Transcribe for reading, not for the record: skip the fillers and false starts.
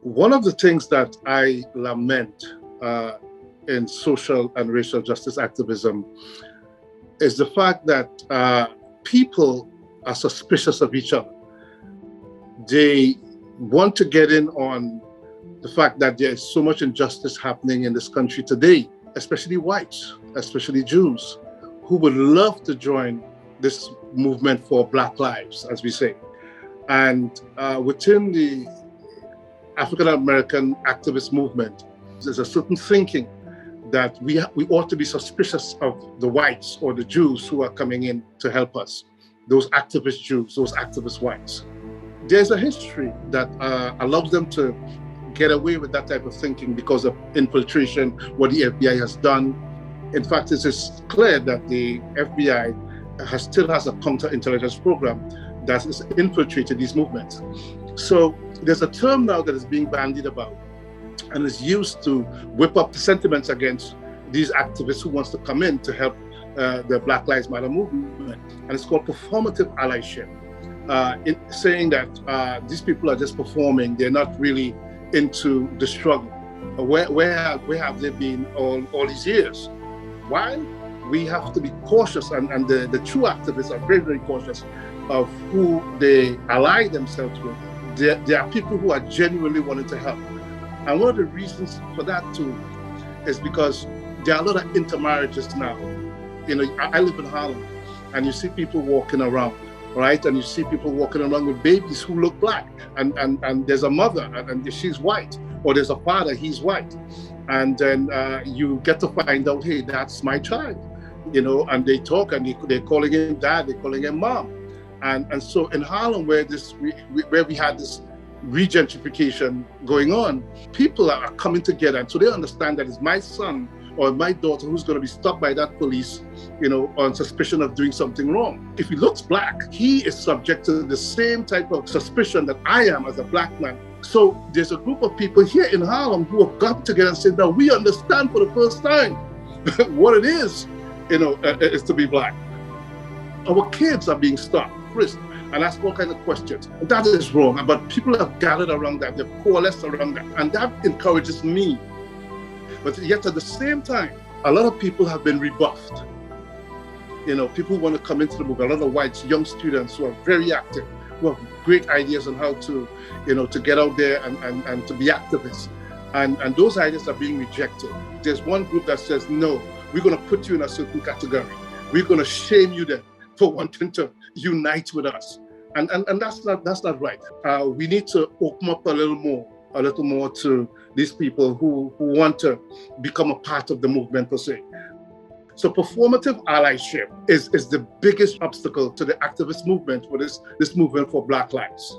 One of the things that I lament in social and racial justice activism is the fact that people are suspicious of each other. They want to get in on the fact that there is so much injustice happening in this country today, especially whites, especially Jews, who would love to join this movement for Black lives, as we say. And within the African American activist movement, there's a certain thinking that we ought to be suspicious of the whites or the Jews who are coming in to help us, those activist Jews, those activist whites. There's a history that allows them to get away with that type of thinking because of infiltration, what the FBI has done. In fact, it is clear that the FBI still has a counterintelligence program that has infiltrated these movements. So there's a term now that is being bandied about and is used to whip up the sentiments against these activists who wants to come in to help the Black Lives Matter movement. And it's called performative allyship, saying that these people are just performing, they're not really into the struggle. Where have they been all these years? Why? We have to be cautious, and the true activists are very, very cautious of who they ally themselves with. There are people who are genuinely wanting to help. And one of the reasons for that too is because there are a lot of intermarriages now. You know, I live in Harlem, and you see people walking around, right? And you see people walking around with babies who look Black, and there's a mother and she's white, or there's a father, he's white. And then you get to find out, hey, that's my child, you know, and they talk and they're calling him dad, they're calling him mom. And so in Harlem, where we had this regentrification going on, people are coming together. And so they understand that it's my son or my daughter who's going to be stopped by that police, you know, on suspicion of doing something wrong. If he looks Black, he is subject to the same type of suspicion that I am as a Black man. So there's a group of people here in Harlem who have got together and said, now we understand for the first time what it is, you know, is to be Black. Our kids are being stopped, frisked, and asked all kinds of questions. And that is wrong, but people have gathered around that, they've coalesced around that, and that encourages me. But yet at the same time, a lot of people have been rebuffed. You know, people who want to come into the movement, a lot of whites, young students who are very active, who have great ideas on how to, you know, to get out there and to be activists. And those ideas are being rejected. There's one group that says, no, we're going to put you in a certain category. We're going to shame you then for wanting to unite with us. And that's not right. We need to open up a little more to these people who want to become a part of the movement per se. So performative allyship is the biggest obstacle to the activist movement for this movement for Black lives.